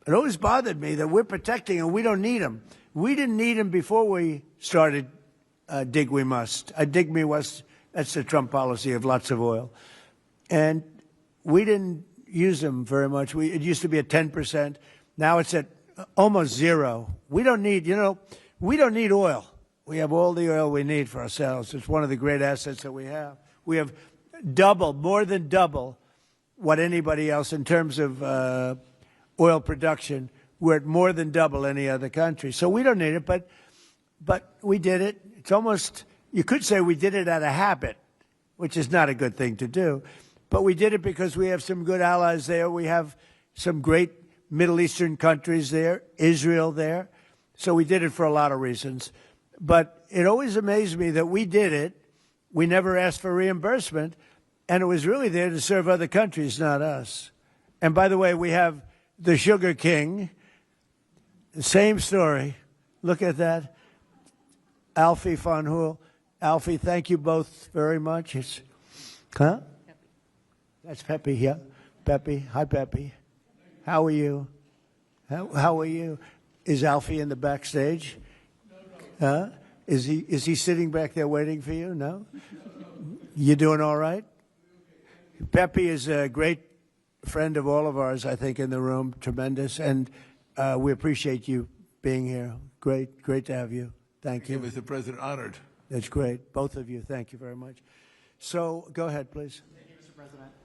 it always bothered me that we're protecting and we don't need them. We didn't need them before we started Dig We Must. Dig Me Must, that's the Trump policy of lots of oil. And we didn't use them very much. It used to be at 10%. Now it's at almost 0. We don't need oil. We have all the oil we need for ourselves. It's one of the great assets that we have. We have more than double what anybody else in terms of oil production. We're at more than double any other country. So we don't need it, but we did it. It's almost, you could say we did it out of habit, which is not a good thing to do. But we did it because we have some good allies there. We have some great Middle Eastern countries there, Israel there. So we did it for a lot of reasons. But it always amazed me that we did it. We never asked for reimbursement. And it was really there to serve other countries, not us. And by the way, we have the Sugar King. The same story. Look at that. Alfie von Hool. Alfie, thank you both very much. Huh? That's Pepe here. Pepe. Hi, Pepe. How are you? How are you? Is Alfie in the backstage? Is he sitting back there waiting for you? No? You doing all right? Pepe is a great friend of all of ours, I think, in the room. Tremendous. And we appreciate you being here. Great to have you. Thank you. Mr. President, honored. That's great. Both of you. Thank you very much. So go ahead, please.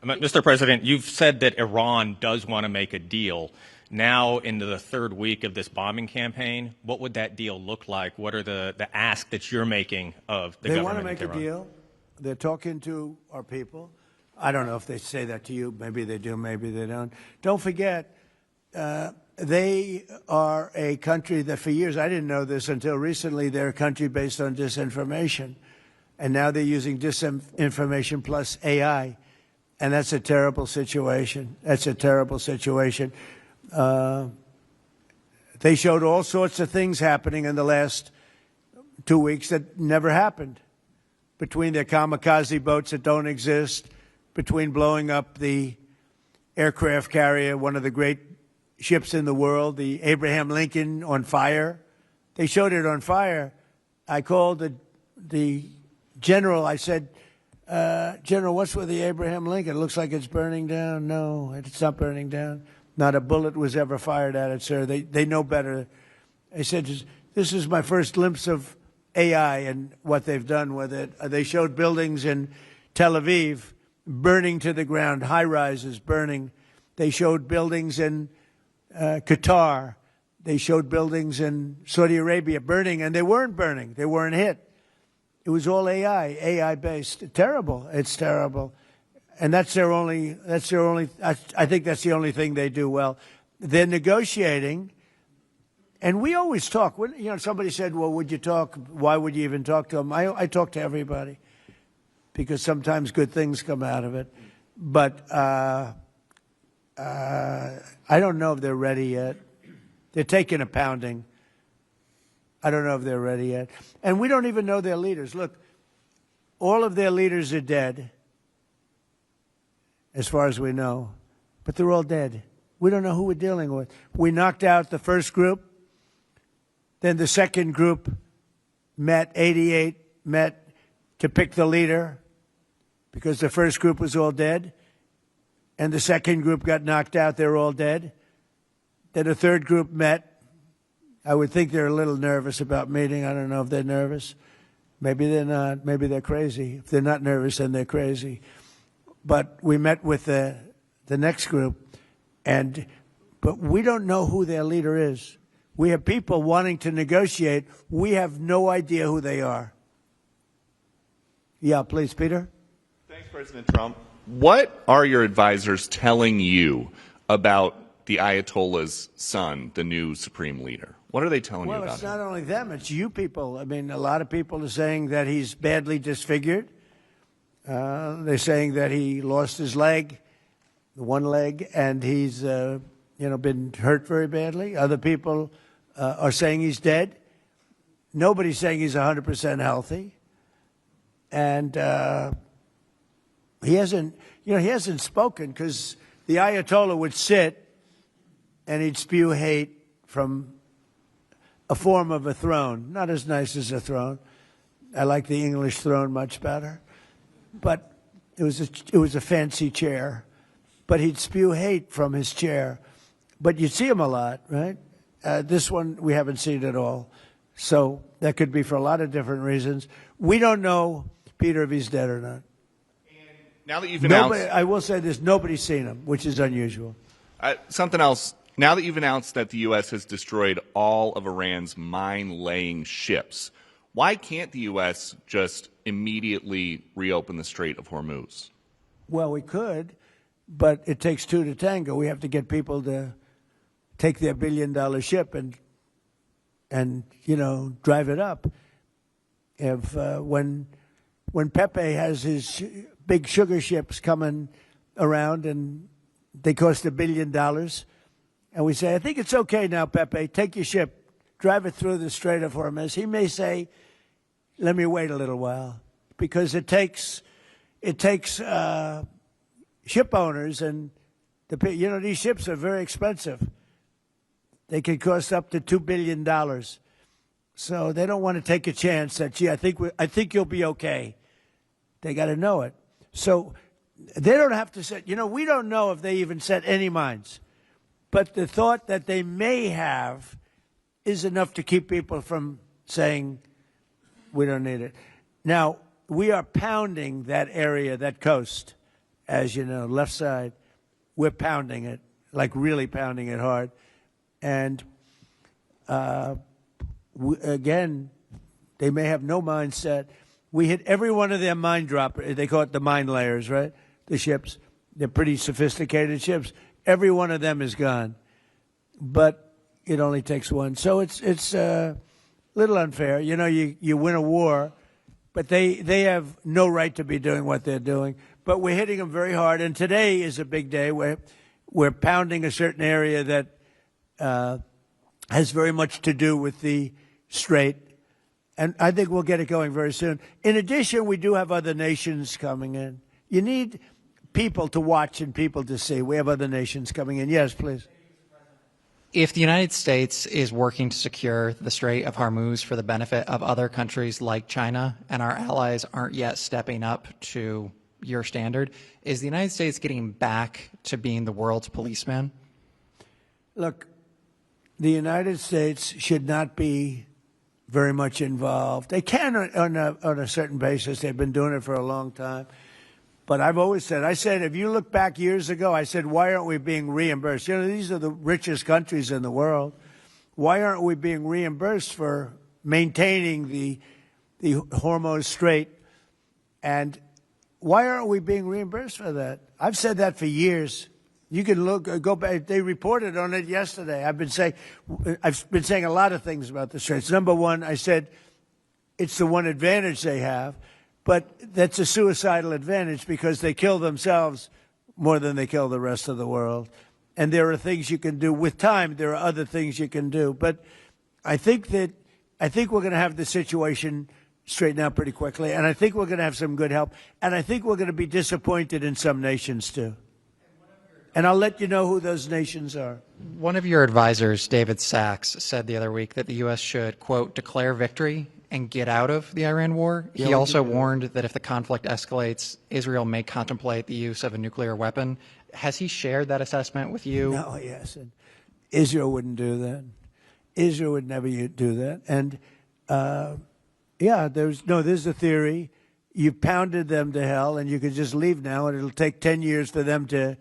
Mr. President, you've said that Iran does want to make a deal. Now, into the third week of this bombing campaign, what would that deal look like? What are the ask that you're making of the They government? want to make of a Tehran? deal. They're talking to our people. I don't know if they say that to you. Maybe they do, maybe they don't. Don't forget, they are a country that for years, I didn't know this until recently, they're a country based on disinformation. And now they're using disinformation plus AI. And that's a terrible situation. That's a terrible situation. They showed all sorts of things happening in the last 2 weeks that never happened. Between their kamikaze boats that don't exist, between blowing up the aircraft carrier, one of the great ships in the world, the Abraham Lincoln, on fire. They showed it on fire. I called the general. I said, General, what's with the Abraham Lincoln? It looks like it's burning down. No, it's not burning down. Not a bullet was ever fired at it, sir. They know better. I said, this is my first glimpse of AI and what they've done with it. They showed buildings in Tel Aviv burning to the ground, high-rises burning. They showed buildings in Qatar. They showed buildings in Saudi Arabia burning, and they weren't burning. They weren't hit. It was all AI-based. Terrible. It's terrible. And that's their only, I think that's the only thing they do well. They're negotiating, and we always talk. You know, somebody said, well, would you talk? Why would you even talk to them? I talk to everybody because sometimes good things come out of it. But I don't know if they're ready yet. They're taking a pounding. I don't know if they're ready yet. And we don't even know their leaders. Look, all of their leaders are dead, as far as we know. But they're all dead. We don't know who we're dealing with. We knocked out the first group. Then the second group met, 88 met to pick the leader because the first group was all dead. And the second group got knocked out. They're all dead. Then a third group met. I would think they're a little nervous about meeting. I don't know if they're nervous. Maybe they're not. Maybe they're crazy. If they're not nervous, then they're crazy. But we met with the next group, but we don't know who their leader is. We have people wanting to negotiate. We have no idea who they are. Yeah, please, Peter. Thanks, President Trump. What are your advisors telling you about the Ayatollah's son, the new supreme leader? What are they telling you about him? Well, it's not only them, it's you people. I mean, a lot of people are saying that he's badly disfigured. They're saying that he lost his leg, one leg, and he's been hurt very badly. Other people are saying he's dead. Nobody's saying he's 100% healthy. And he hasn't spoken because the Ayatollah would sit and he'd spew hate from a form of a throne. Not as nice as a throne. I like the English throne much better. But it was a fancy chair. But he'd spew hate from his chair. But you'd see him a lot, right? This one we haven't seen at all. So that could be for a lot of different reasons. We don't know, Peter, if he's dead or not. Now that you've announced... I will say this, nobody's seen him, which is unusual. Something else. Now that you've announced that the U.S. has destroyed all of Iran's mine-laying ships, why can't the U.S. just immediately reopen the Strait of Hormuz? Well, we could, but it takes two to tango. We have to get people to take their billion-dollar ship and drive it up. If when Pepe has his big sugar ships coming around and they cost $1 billion, and we say, I think it's okay now, Pepe, take your ship, drive it through the Strait of Hormuz. He may say, let me wait a little while, because it takes ship owners, and these ships are very expensive. They can cost up to $2 billion. So they don't want to take a chance that, gee, I think you'll be okay. They got to know it. So they don't have to set, we don't know if they even set any mines. But the thought that they may have is enough to keep people from saying, we don't need it. Now, we are pounding that area, that coast, as you know, left side. We're pounding it, like really pounding it hard. And again, they may have no mine set. We hit every one of their mine droppers. They call it the mine layers, right? The ships. They're pretty sophisticated ships. Every one of them is gone. But it only takes one. So it's a little unfair. You win a war, but they have no right to be doing what they're doing. But we're hitting them very hard. And today is a big day where we're pounding a certain area that has very much to do with the Strait. And I think we'll get it going very soon. In addition, we do have other nations coming in. You need people to watch and people to see. We have other nations coming in. Yes, please. If the United States is working to secure the Strait of Hormuz for the benefit of other countries like China, and our allies aren't yet stepping up to your standard, is the United States getting back to being the world's policeman? Look, the United States should not be very much involved. They can on a certain basis. They've been doing it for a long time. But I've always said, if you look back years ago, I said, why aren't we being reimbursed? These are the richest countries in the world. Why aren't we being reimbursed for maintaining the Hormuz Strait? And why aren't we being reimbursed for that? I've said that for years. You can go back. They reported on it yesterday. I've been saying a lot of things about the Straits. Number one, I said it's the one advantage they have, but that's a suicidal advantage because they kill themselves more than they kill the rest of the world. And there are things you can do with time. There are other things you can do. But I think we're going to have the situation straightened out pretty quickly, and I think we're going to have some good help, and I think we're going to be disappointed in some nations too. And I'll let you know who those nations are. One of your advisors, David Sachs, said the other week that the U.S. should, quote, declare victory and get out of the Iran war. Yeah, he also warned that if the conflict escalates, Israel may contemplate the use of a nuclear weapon. Has he shared that assessment with you? No, he hasn't. Israel wouldn't do that. Israel would never do that. And, there's a theory. You pounded them to hell, and you could just leave now, and it'll take 10 years for them to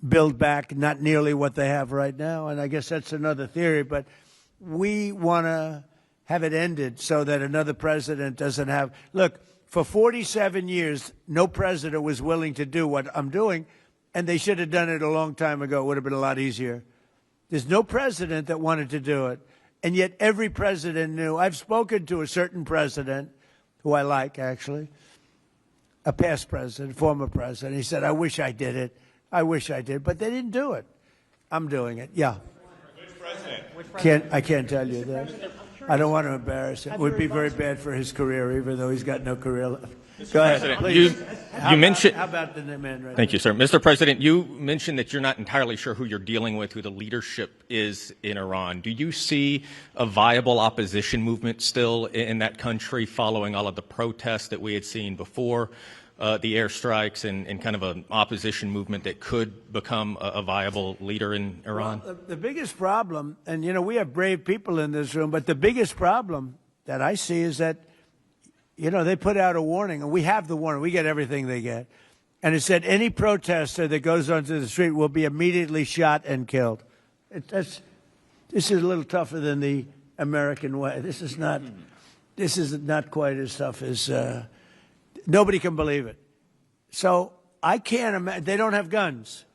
build back not nearly what they have right now. And I guess that's another theory. But we want to have it ended so that another president doesn't have. Look, for 47 years, no president was willing to do what I'm doing, and they should have done it a long time ago. It would have been a lot easier. There's no president that wanted to do it. And yet every president knew. I've spoken to a certain president, who I like, actually, a past president, former president. He said, I wish I did it. I wish I did. But they didn't do it. I'm doing it. Yeah. Which president? I can't tell you that. I don't want to embarrass him. It would be very bad for his career, even though he's got no career left. Go ahead, please. You mentioned. How about the man right Thank you, sir. Mr. President, you mentioned that you're not entirely sure who you're dealing with, who the leadership is in Iran. Do you see a viable opposition movement still in that country following all of the protests that we had seen before the airstrikes and kind of an opposition movement that could become a viable leader in Iran? Well, the biggest problem, and, we have brave people in this room, but the biggest problem that I see is that, they put out a warning, and we have the warning. We get everything they get. And it said any protester that goes onto the street will be immediately shot and killed. This is a little tougher than the American way. This is not quite as tough as nobody can believe it. So I can't imagine. They don't have guns,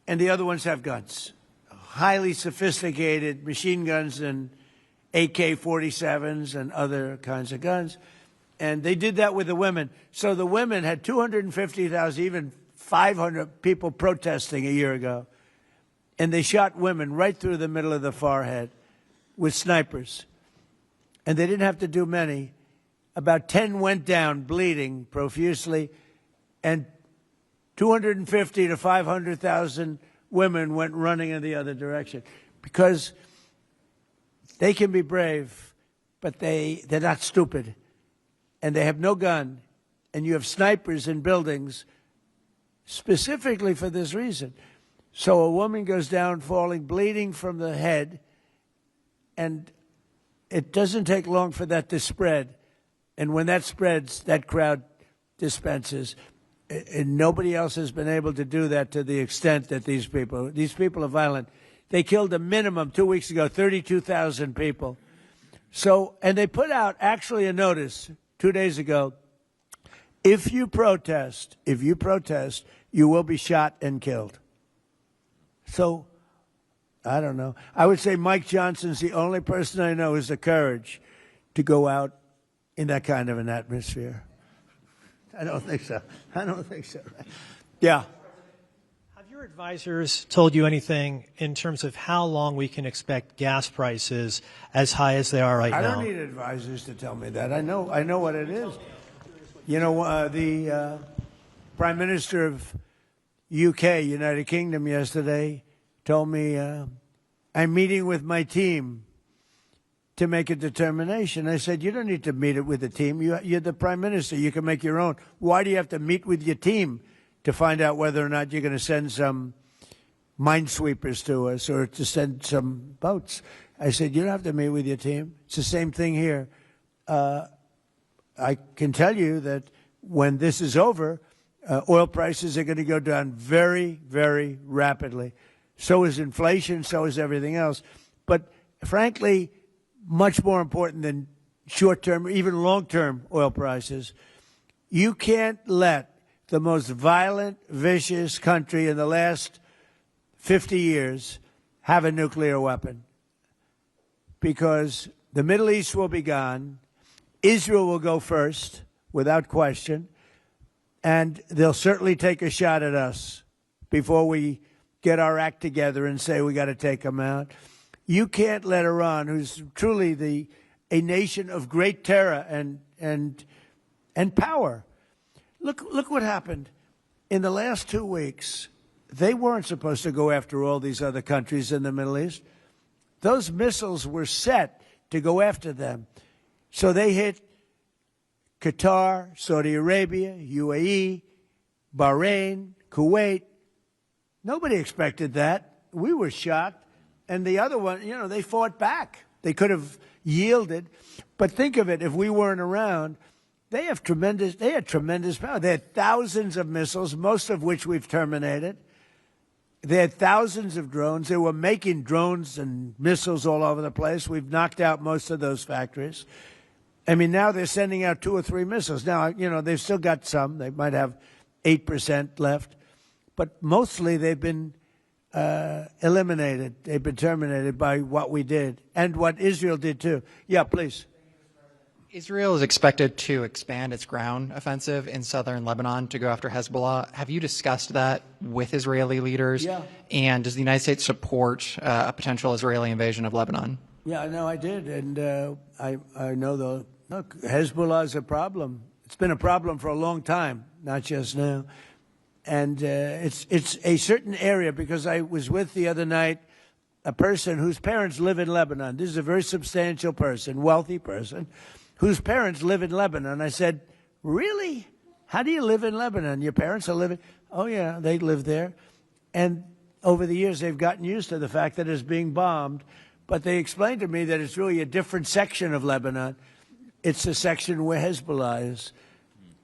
and the other ones have guns, highly sophisticated machine guns and AK-47s and other kinds of guns. And they did that with the women. So the women had 250,000, even 500 people protesting a year ago. And they shot women right through the middle of the forehead with snipers. And they didn't have to do many. About 10 went down bleeding profusely. And 250 to 500,000 women went running in the other direction. Because they can be brave, but they're not stupid. And they have no gun, and you have snipers in buildings specifically for this reason. So a woman goes down falling, bleeding from the head, and it doesn't take long for that to spread. And when that spreads, that crowd dispenses. And nobody else has been able to do that to the extent that these people are violent. They killed a minimum 2 weeks ago, 32,000 people. So, and they put out actually a notice 2 days ago. If you protest, you will be shot and killed. So, I don't know. I would say Mike Johnson's the only person I know who has the courage to go out in that kind of an atmosphere. I don't think so. Yeah. Have your advisors told you anything in terms of how long we can expect gas prices as high as they are right now? I don't need advisors to tell me that. I know what it is. You know, the Prime Minister of UK, United Kingdom, yesterday told me, I'm meeting with my team to make a determination. I said, you don't need to meet it with the team. You're the Prime Minister. You can make your own. Why do you have to meet with your team to find out whether or not you're going to send some minesweepers to us or to send some boats? I said, you don't have to meet with your team. It's the same thing here. I can tell you that when this is over, oil prices are going to go down very, very rapidly. So is inflation, so is everything else. But frankly, much more important than short-term, even long-term oil prices, you can't let the most violent, vicious country in the last 50 years have a nuclear weapon, because the Middle East will be gone. Israel will go first, without question, and they'll certainly take a shot at us before we get our act together and say we got to take them out. You can't let Iran, who's truly a nation of great terror and power. Look what happened in the last 2 weeks. They weren't supposed to go after all these other countries in the Middle East. Those missiles were set to go after them. So they hit Qatar, Saudi Arabia, UAE, Bahrain, Kuwait. Nobody expected that. We were shocked. And the other one, you know, they fought back. They could have yielded. But think of it, if we weren't around, they had tremendous power. They had thousands of missiles, most of which we've terminated. They had thousands of drones. They were making drones and missiles all over the place. We've knocked out most of those factories. I mean, now they're sending out 2 or 3 missiles. Now, you know, they've still got some. They might have 8% left. But mostly they've been eliminated. They've been terminated by what we did and what Israel did too. Yeah, please. Israel is expected to expand its ground offensive in southern Lebanon to go after Hezbollah. Have you discussed that with Israeli leaders? Yeah. And does the United States support a potential Israeli invasion of Lebanon? Yeah, no, I did. And I know look, Hezbollah is a problem. It's been a problem for a long time, not just now. And it's a certain area, because I was with the other night a person whose parents live in Lebanon. This is a very substantial person, wealthy person, whose parents live in Lebanon. I said, really? How do you live in Lebanon? Your parents are living? Oh, yeah, they live there. And over the years, they've gotten used to the fact that it's being bombed. But they explained to me that it's really a different section of Lebanon. It's the section where Hezbollah is.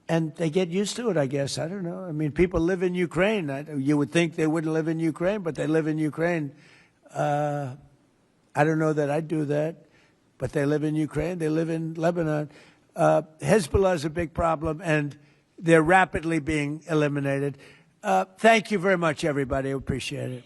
And they get used to it, I guess. I don't know. I mean, people live in Ukraine. You would think they wouldn't live in Ukraine, but they live in Ukraine. I don't know that I'd do that, but they live in Ukraine. They live in Lebanon. Hezbollah is a big problem, and they're rapidly being eliminated. Thank you very much, everybody. I appreciate it.